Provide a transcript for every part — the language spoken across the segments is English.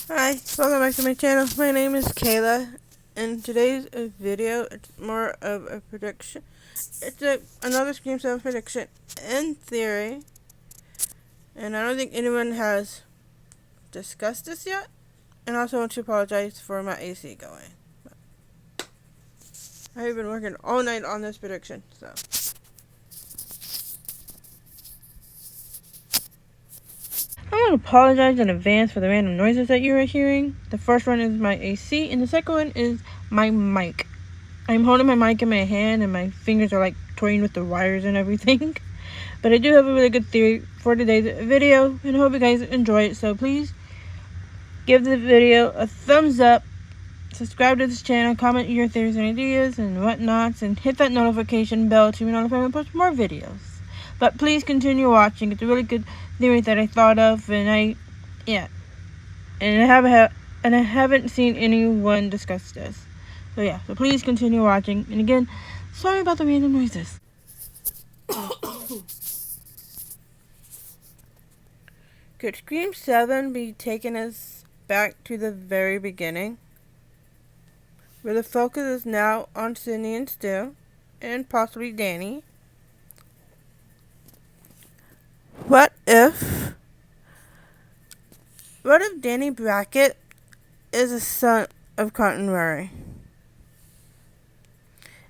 Hi, welcome back to my channel. My name is Kayla, and today's video, it's more of a prediction. It's another Scream 7 prediction in theory, and I don't think anyone has discussed this yet. And I also want to apologize for my AC going. I've been working all night on this prediction, so. I want to apologize in advance for the random noises that you are hearing. The first one is my AC, and the second one is my mic. I'm holding my mic in my hand, and my fingers are like toying with the wires and everything. But I do have a really good theory for today's video, and I hope you guys enjoy it. So please give the video a thumbs up, subscribe to this channel, comment your theories and ideas and whatnots, and hit that notification bell to be notified when I post more videos. But please continue watching. It's a really good theory that I thought of, and I haven't seen anyone discuss this. So please continue watching. And again, sorry about the random noises. Could Scream 7 be taking us back to the very beginning, where the focus is now on Sydney and Stu, and possibly Danny? What if Danny Brackett is a son of Cotton Murray,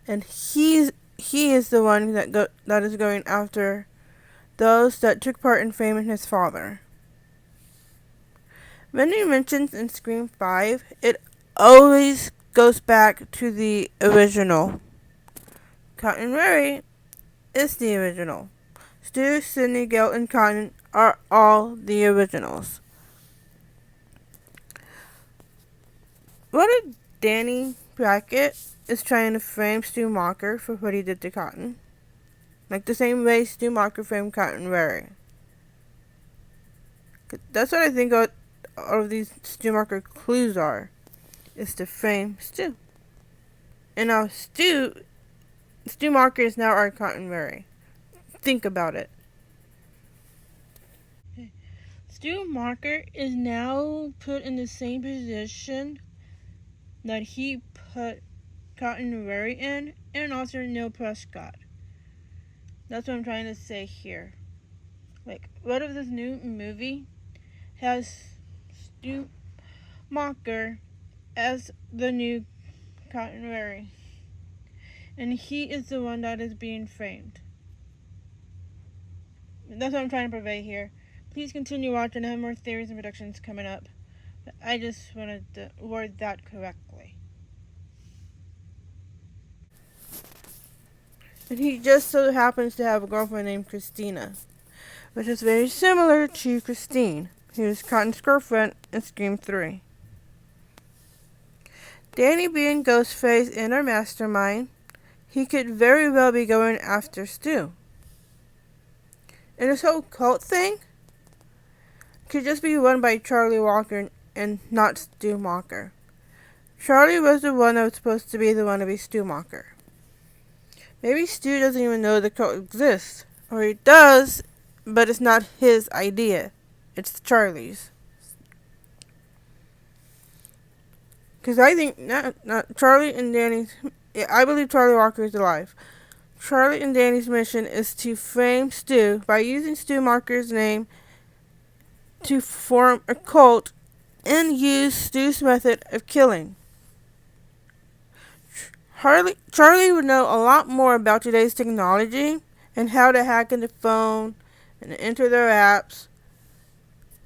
and he is the one that is going after those that took part in framing his father? When he mentions in Scream 5, it always goes back to the original. Cotton Murray is the original. Stu, Sydney, Gail, and Cotton are all the originals. What if Danny Brackett is trying to frame Stu Macher for what he did to Cotton? Like the same way Stu Macher framed Cotton Murray. That's what I think all of these Stu Macher clues are. Is to frame Stu. And now Stu Macher is now our Cotton Murray. Think about it. Stu Macher is now put in the same position that he put Cotton Murray in, and also Neil Prescott. That's what I'm trying to say here. Like, what if this new movie has Stu Macher as the new Cotton Murray, and he is the one that is being framed? That's what I'm trying to convey here. Please continue watching. I have more theories and predictions coming up. But I just wanted to word that correctly. And he just so happens to have a girlfriend named Christina, which is very similar to Christine, who is Cotton's girlfriend in Scream 3. Danny being Ghostface in our mastermind, he could very well be going after Stu. And this whole cult thing could just be run by Charlie Walker and not Stu Macher. Charlie was the one that was supposed to be the one to be Stu Macher. Maybe Stu doesn't even know the cult exists. Or he does, but it's not his idea. It's Charlie's. Because I think not Charlie and Danny's... I believe Charlie Walker is alive. Charlie and Danny's mission is to frame Stu by using Stu Macher's name to form a cult and use Stu's method of killing. Charlie would know a lot more about today's technology and how to hack into phone and enter their apps.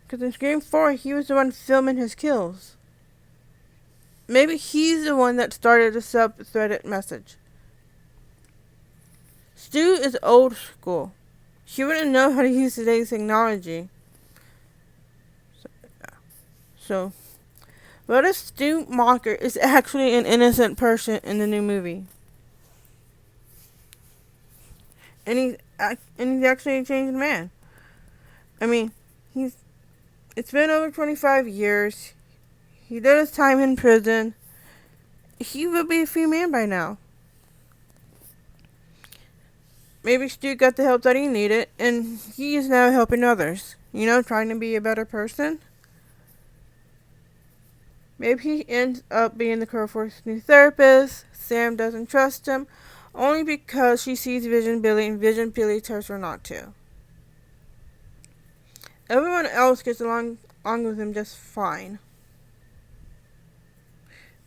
Because in Scream 4, he was the one filming his kills. Maybe he's the one that started the sub-threaded message. Stu is old school. He wouldn't know how to use today's technology. So what if Stu Macher is actually an innocent person in the new movie? And he's actually a changed man. I mean, it's been over 25 years. He did his time in prison. He would be a free man by now. Maybe Stu got the help that he needed, and he is now helping others. Trying to be a better person. Maybe he ends up being the Kerforth's new therapist. Sam doesn't trust him, only because she sees Vision Billy and Vision Billy tells her not to. Everyone else gets along with him just fine.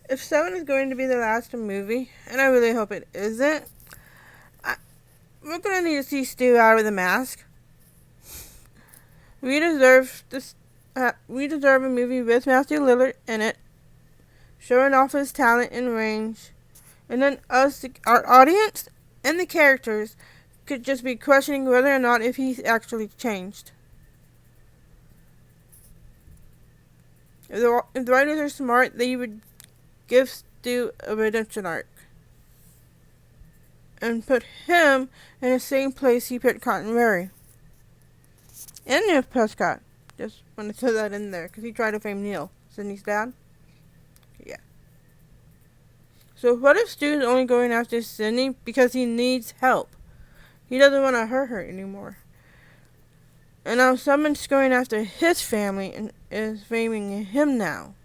If 7 is going to be the last movie, and I really hope it isn't, we're going to need to see Stu out of the mask. We deserve this. We deserve a movie with Matthew Lillard in it, showing off his talent and range, and then us, our audience, and the characters could just be questioning whether or not if he's actually changed. If the writers are smart, they would give Stu a redemption arc and put him in the same place he put Cotton Murray. And Nick Prescott. Just want to throw that in there because he tried to frame Neil, Sydney's dad. Yeah. So what if Stu's only going after Sydney because he needs help? He doesn't want to hurt her anymore. And now someone's going after his family and is framing him now.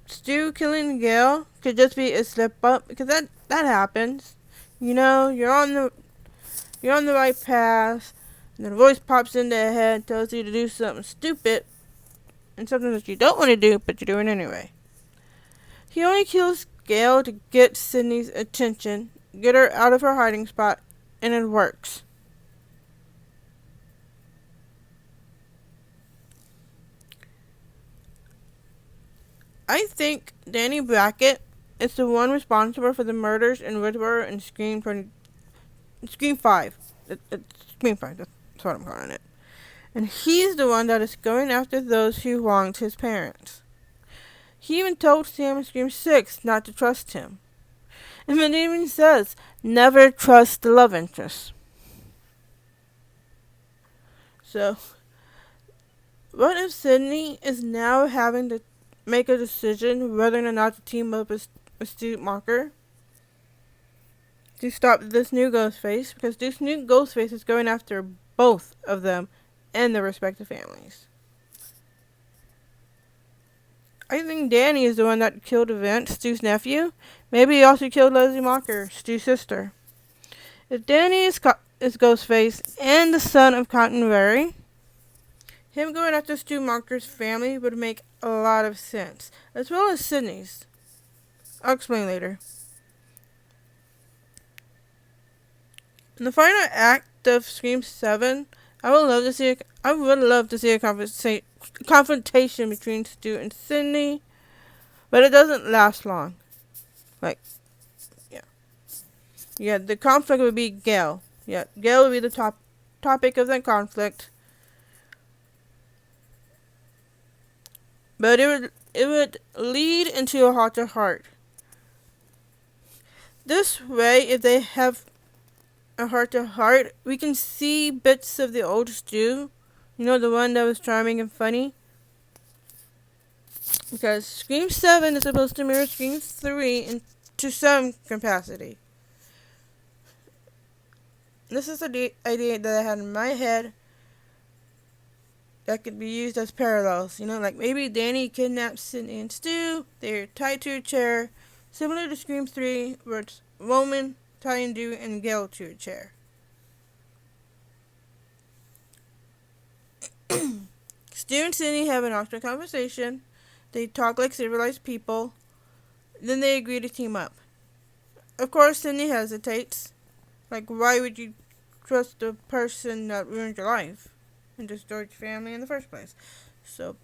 Stu killing Gail could just be a slip up because that happens. You know, you're on the right path, and then a voice pops into your head, tells you to do something stupid, and something that you don't want to do, but you're doing anyway. He only kills Gail to get Sydney's attention, get her out of her hiding spot, and it works. I think Danny Brackett is the one responsible for the murders in Woodsboro and Scream 5. It's Scream 5, that's what I'm calling it. And he's the one that is going after those who wronged his parents. He even told Sam in Scream 6 not to trust him. And it even says, never trust the love interest. So, what if Sydney is now having to make a decision whether or not to team up with Stu Macher to stop this new Ghostface? Because this new Ghostface is going after both of them and their respective families. I think Danny is the one that killed Vince, Stu's nephew. Maybe he also killed Leslie Macher, Stu's sister. If Danny is Ghostface and the son of Cotton Murray, him going after Stu Macher's family would make a lot of sense, as well as Sydney's. I'll explain later. In the final act of Scream 7, I would love to see a confrontation between Stu and Sydney, but it doesn't last long. Yeah, the conflict would be Gail. Yeah, Gail would be the topic of that conflict. But it would lead into a heart-to-heart. This way, if they have a heart-to-heart, we can see bits of the old Stu. You know, the one that was charming and funny. Because Scream 7 is supposed to mirror Scream 3 to some capacity. This is the idea that I had in my head that could be used as parallels. You know, like maybe Danny kidnaps Sydney and Stu. They're tied to a chair, similar to Scream 3, where it's Roman tying Dewey and Gail to a chair. Stu and Sydney have an awkward conversation. They talk like civilized people. Then they agree to team up. Of course, Sydney hesitates. Like, why would you trust the person that ruined your life and destroyed your family in the first place?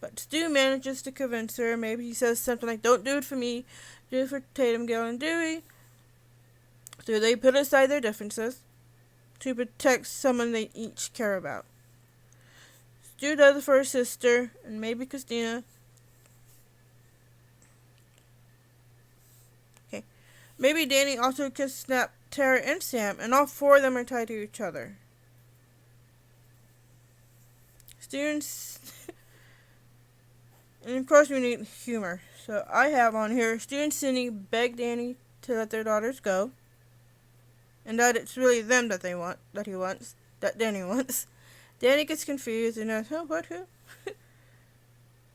But Stu manages to convince her. Maybe he says something like, don't do it for me, do it for Tatum, Gail, and Dewey. So they put aside their differences to protect someone they each care about. Stu does it for his sister, and maybe Christina. Okay. Maybe Danny also kidnapped Tara and Sam, and all four of them are tied to each other. Students, and of course we need humor. So I have on here, Stu and Sydney beg Danny to let their daughters go, and that it's really them that Danny wants. Danny gets confused and asks, oh, what, who?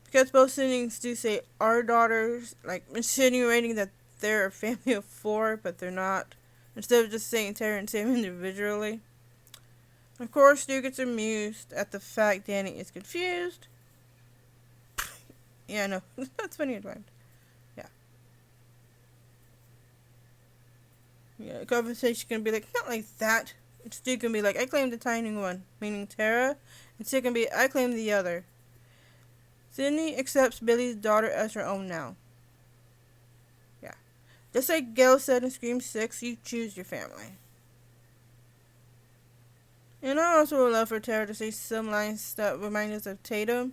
Because both Cindy and Stu say our daughters, like insinuating that they're a family of 4, but they're not. Instead of just saying Tara and Sam individually. Of course, Stu gets amused at the fact Danny is confused. Yeah, no, that's funny at times. Yeah. Yeah, the conversation can be like, not like that. And Stu can be like, I claim the tiny one, meaning Tara. And Stu can be, I claim the other. Sydney accepts Billy's daughter as her own now. Yeah. Just like Gail said in Scream 6, you choose your family. And I also would love for Tara to say some lines that remind us of Tatum.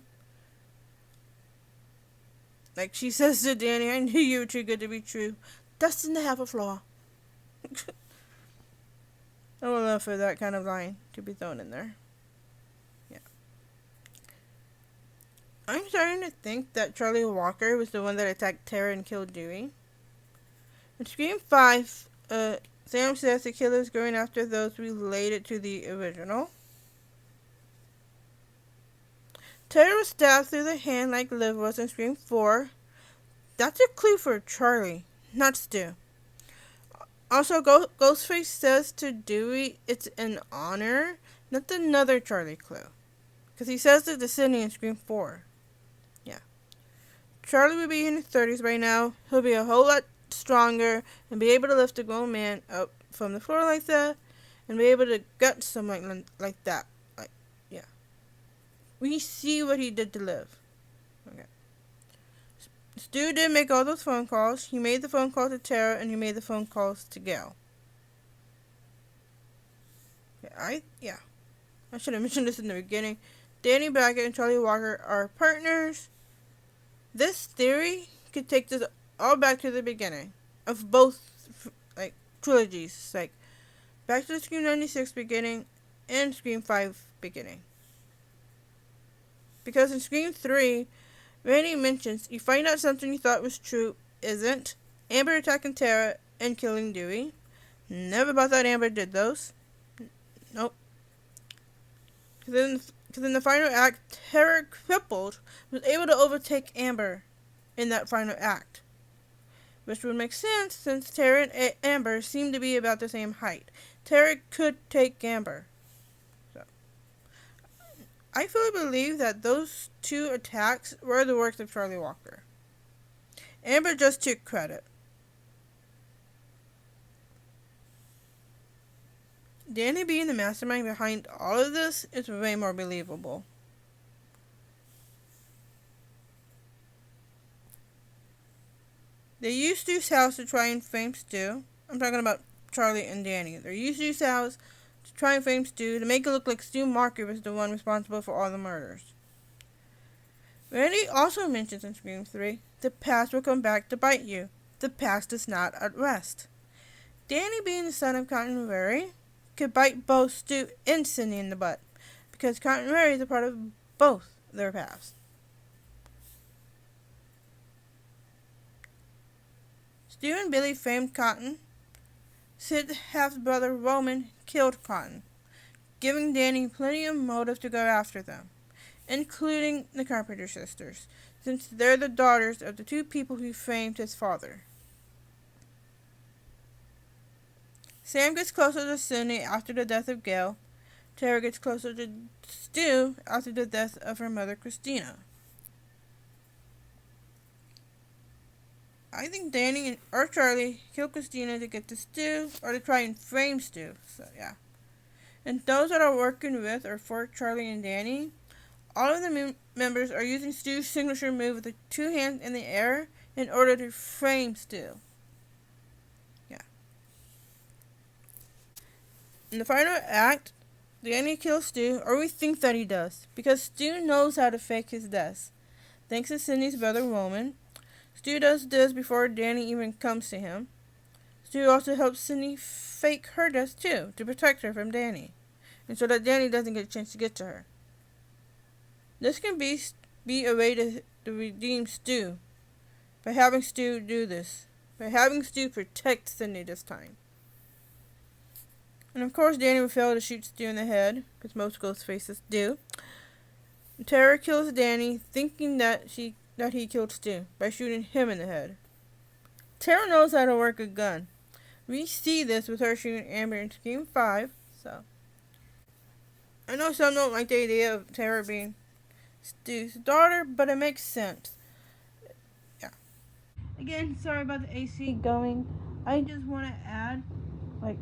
Like she says to Danny, I knew you were too good to be true. Destined to have a flaw. I would love for that kind of line to be thrown in there. Yeah. I'm starting to think that Charlie Walker was the one that attacked Tara and killed Dewey. In Scream 5, Sam says the killer is going after those related to the original. Tara was stabbed through the hand like Liv was in Scream 4. That's a clue for Charlie, not Stu. Also, Ghostface says to Dewey it's an honor. That's another Charlie clue. Because he says it to Sidney in Scream 4. Yeah. Charlie will be in his 30s by now. He'll be a whole lot stronger and be able to lift a grown man up from the floor like that and be able to gut someone like that. Like, yeah. We see what he did to Liv. Okay. Stu did make all those phone calls. He made the phone call to Tara and he made the phone calls to Gail. I should have mentioned this in the beginning. Danny Brackett and Charlie Walker are partners. This theory could take this all back to the beginning of both like trilogies, like back to the Scream 96 beginning and Scream 5 beginning. Because in Scream 3, Randy mentions you find out something you thought was true isn't. Amber attacking Tara and killing Dewey. Never thought that Amber did those. Nope. Because in the final act, Tara, crippled, was able to overtake Amber in that final act. Which would make sense since Tara and Amber seem to be about the same height. Tara could take Amber. So, I fully believe that those 2 attacks were the works of Charlie Walker. Amber just took credit. Danny being the mastermind behind all of this is way more believable. They used Stu's house to try and frame Stu. I'm talking about Charlie and Danny. They used Stu's house to try and frame Stu to make it look like Stu Macher was the one responsible for all the murders. Randy also mentions in Scream 3, the past will come back to bite you. The past is not at rest. Danny being the son of Cotton Wary could bite both Stu and Cindy in the butt, because Cotton Wary is a part of both their pasts. Stu and Billy framed Cotton. Sid's half-brother Roman killed Cotton, giving Danny plenty of motive to go after them, including the Carpenter sisters, since they're the daughters of the 2 people who framed his father. Sam gets closer to Cindy after the death of Gail. Tara gets closer to Stu after the death of her mother, Christina. I think Danny or Charlie killed Christina to get to Stu or to try and frame Stu. So, yeah. And those that are working with or for Charlie and Danny, all of the members are using Stu's signature move with the 2 hands in the air in order to frame Stu. In the final act, Danny kills Stu, or we think that he does, because Stu knows how to fake his death. Thanks to Cindy's brother Roman, Stu does this before Danny even comes to him. Stu also helps Cindy fake her death too, to protect her from Danny, and so that Danny doesn't get a chance to get to her. This can be a way to redeem Stu, by having Stu do this, by having Stu protect Cindy this time. And of course Danny would fail to shoot Stu in the head, because most ghost faces do. Tara kills Danny, thinking that he killed Stu by shooting him in the head. Tara knows how to work a gun. We see this with her shooting Amber in Scream 5, so. I know some don't like the idea of Tara being Stu's daughter, but it makes sense. Yeah. Again, sorry about the AC going. I just want to add, like,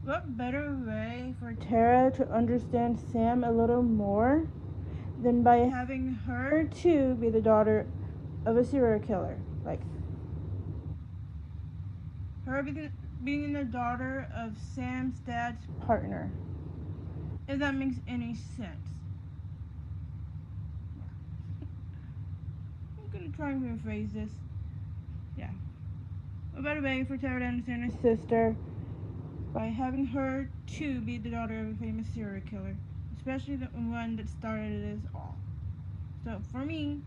what better way for Tara to understand Sam a little more than by having her too be the daughter of a serial killer? Like, her being the daughter of Sam's dad's partner. If that makes any sense. I'm gonna try and rephrase this. Yeah. A better way for Tara to understand her sister by having her too be the daughter of a famous serial killer, especially the one that started it all. So for me,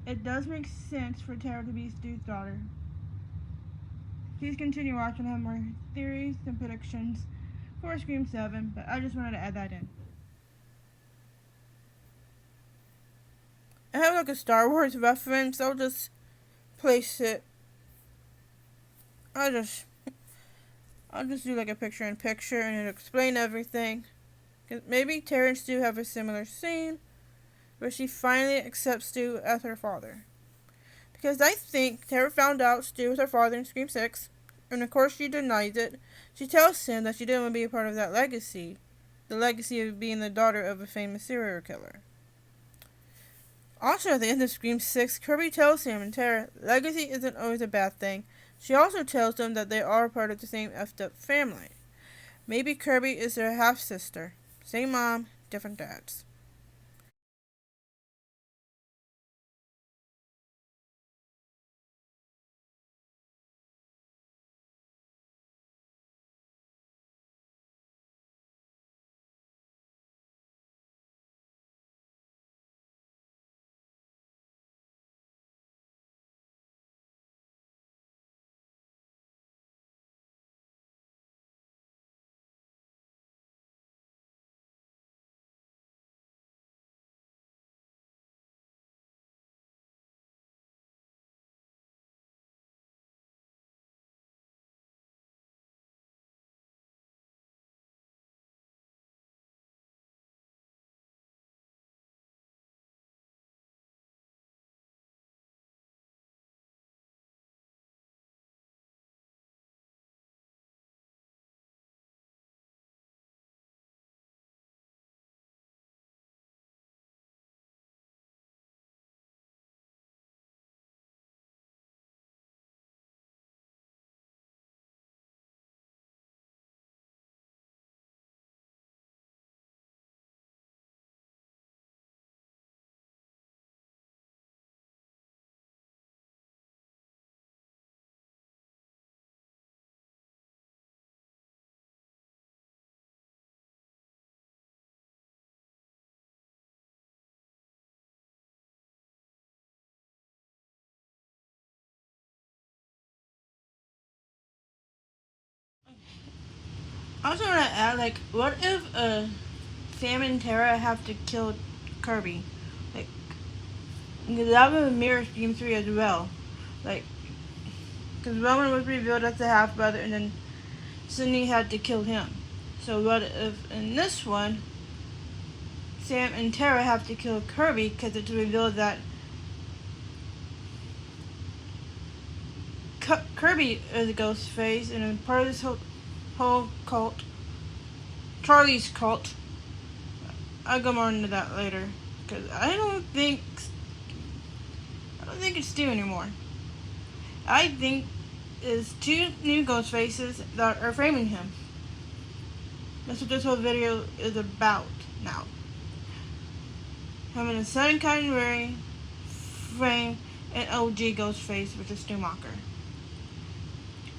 it does make sense for Tara to be Stu's daughter. Please continue watching. I have more theories and predictions for Scream 7, but I just wanted to add that in. I have like a Star Wars reference. I'll just place it. I'll just do like a picture-in-picture and it'll explain everything. Maybe Tara and Stu have a similar scene where she finally accepts Stu as her father. Because I think Tara found out Stu was her father in Scream 6, and of course she denies it. She tells him that she didn't want to be a part of that legacy, the legacy of being the daughter of a famous serial killer. Also, at the end of Scream 6, Kirby tells him and Tara legacy isn't always a bad thing. She also tells them that they are part of the same effed up family. Maybe Kirby is their half-sister. Same mom, different dads. I also want to add, like, what if Sam and Tara have to kill Kirby? Like, that would mirror Scream 3 as well. Like, because Roman was revealed as the half brother, and then Sydney had to kill him. So what if in this one, Sam and Tara have to kill Kirby because it's revealed that Kirby is a ghost face and a part of this whole cult, Charlie's cult. I'll go more into that later because I don't think it's Stu anymore. I think it's two new ghost faces that are framing him. That's what this whole video is about now. Having a sudden kind wearing frame and OG ghost face, which is Stu Macher.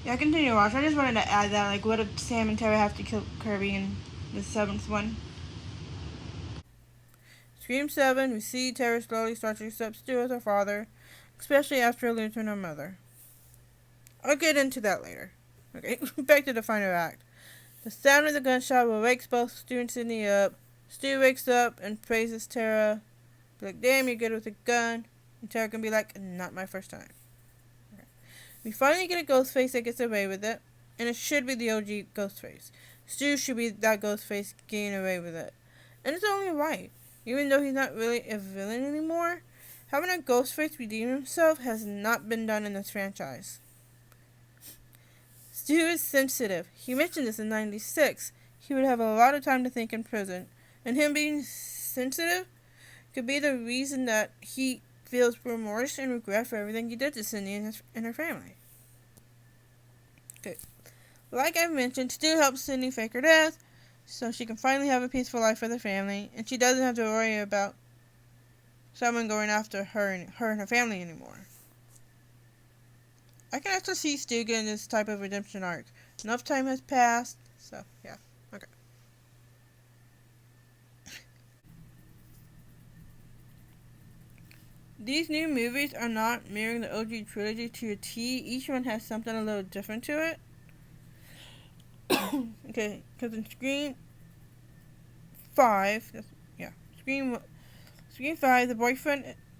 Yeah, continue watching. I just wanted to add that, like, what if Sam and Tara have to kill Kirby in the 7th one? Scream 7, we see Tara slowly start to accept Stu as her father, especially after losing her mother. I'll get into that later. Okay, back to the final act. The sound of the gunshot wakes both Stu and Sydney up. Stu wakes up and praises Tara. Be like, damn, you're good with a gun. And Tara can be like, not my first time. Okay. We finally get a Ghostface that gets away with it. And it should be the OG Ghostface. Stu should be that Ghostface getting away with it. And it's only right. Even though he's not really a villain anymore, having a Ghostface redeem himself has not been done in this franchise. Stu is sensitive. He mentioned this in 96. He would have a lot of time to think in prison. And him being sensitive could be the reason that he feels remorse and regret for everything he did to Cindy and her family. Okay. Like I mentioned, Stu helps Cindy fake her death so she can finally have a peaceful life with her family, and she doesn't have to worry about someone going after her and her family anymore. I can actually see Stu getting this type of redemption arc. Enough time has passed, so yeah, okay. These new movies are not mirroring the OG trilogy to a T. Each one has something a little different to it. Okay, because in Scream 5, Scream 5,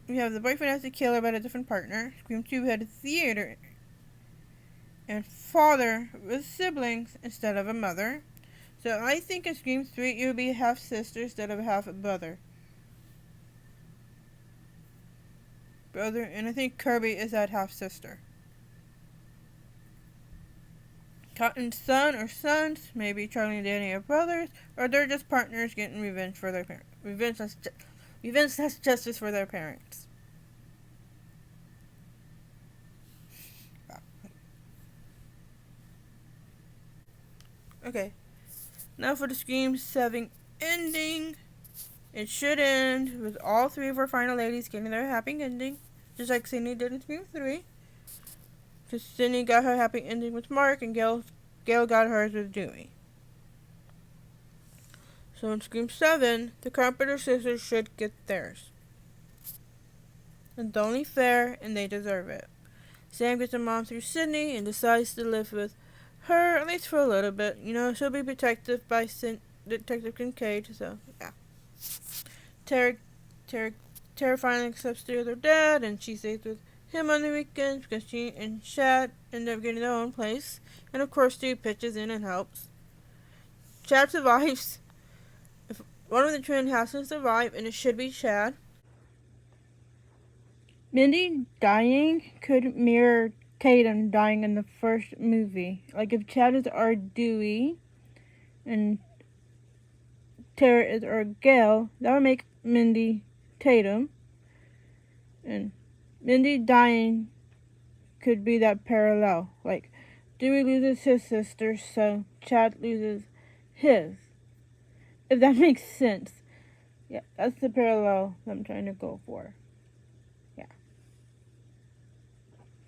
we have the boyfriend has the killer but a different partner. Scream 2, we had a theater and father with siblings instead of a mother. So I think in Scream 3, it would be half sister instead of half brother. And I think Kirby is that half sister. Cotton's son or sons, maybe Charlie and Danny are brothers, or they're just partners getting revenge for their parents. Revenge that's justice for their parents. Okay, now for the Scream 7 ending. It should end with all three of our final ladies getting their happy ending, just like Sydney did in Scream 3. Because Sydney got her happy ending with Mark, and Gail got hers with Dewey. So in Scream 7, the Carpenter sisters should get theirs. It's only fair, and they deserve it. Sam gets her mom through Sydney and decides to live with her, at least for a little bit. You know, she'll be protected by Detective Kincaid, so yeah. Tara finally accepts their dad, and she stays with him on the weekends because she and Chad end up getting their own place. And of course, Stu pitches in and helps. Chad survives. If one of the twin has to survive, and it should be Chad. Mindy dying could mirror Tatum dying in the first movie. Like if Chad is our Dewey and Tara is our Gail, that would make Mindy Tatum. And Mindy dying could be that parallel. Like Dewey loses his sister, so Chad loses his. If that makes sense. Yeah, that's the parallel I'm trying to go for. Yeah.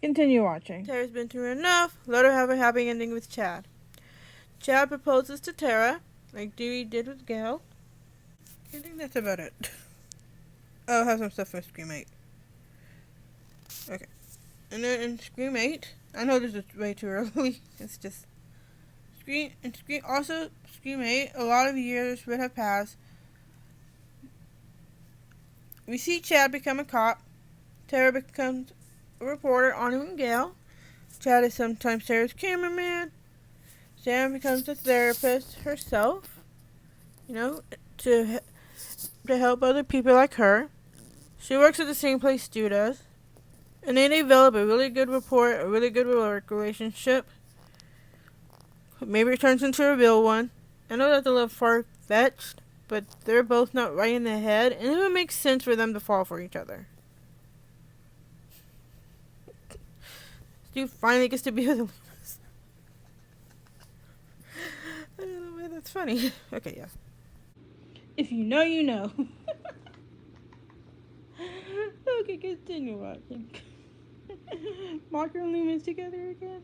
Continue watching. Tara's been through enough. Let her have a happy ending with Chad. Chad proposes to Tara, like Dewey did with Gail. I think that's about it. Oh, I'll have some stuff from Scream 8. Okay. And then in Scream 8, I know this is way too early. It's just Scream 8, a lot of years would have passed. We see Chad become a cop. Tara becomes a reporter, honoring Gail. Chad is sometimes Tara's cameraman. Sam becomes a therapist herself, you know, to help other people like her. She works at the same place Stu does. And they develop a really good rapport, a really good work relationship. Maybe it turns into a real one. I know that's a little far-fetched, but they're both not right in the head, and it would make sense for them to fall for each other. Stu finally gets to be with Loomis. I don't know why that's funny. Okay, yeah. If you know, you know. Okay, continue watching. Macher and Loomis together again.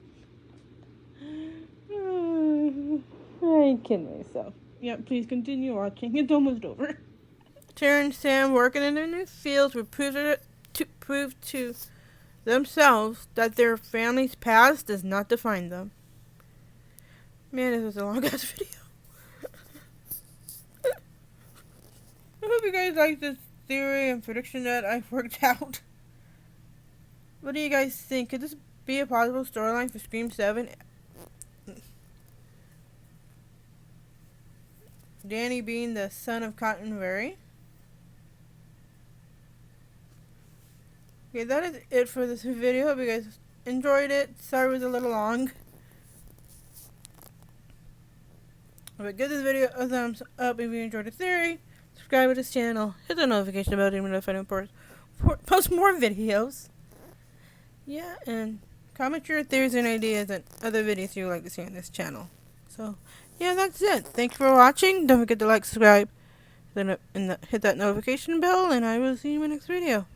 I kidding myself. Yeah, please continue watching. It's almost over. Tara and Sam working in their new fields would prove to themselves that their family's past does not define them. Man, this was a long ass video. hope you guys like this theory and prediction that I've worked out. What do you guys think? Could this be a possible storyline for Scream 7? Danny being the son of Cottonberry. Okay, that is it for this video. Hope you guys enjoyed it. Sorry it was a little long. But give this video a thumbs up if you enjoyed the theory. Subscribe to this channel. Hit the notification bell to be notified when I post more videos. Yeah, and comment your theories and ideas and other videos you would like to see on this channel. So, yeah, that's it. Thanks for watching. Don't forget to like, subscribe, and hit that notification bell, and I will see you in my next video.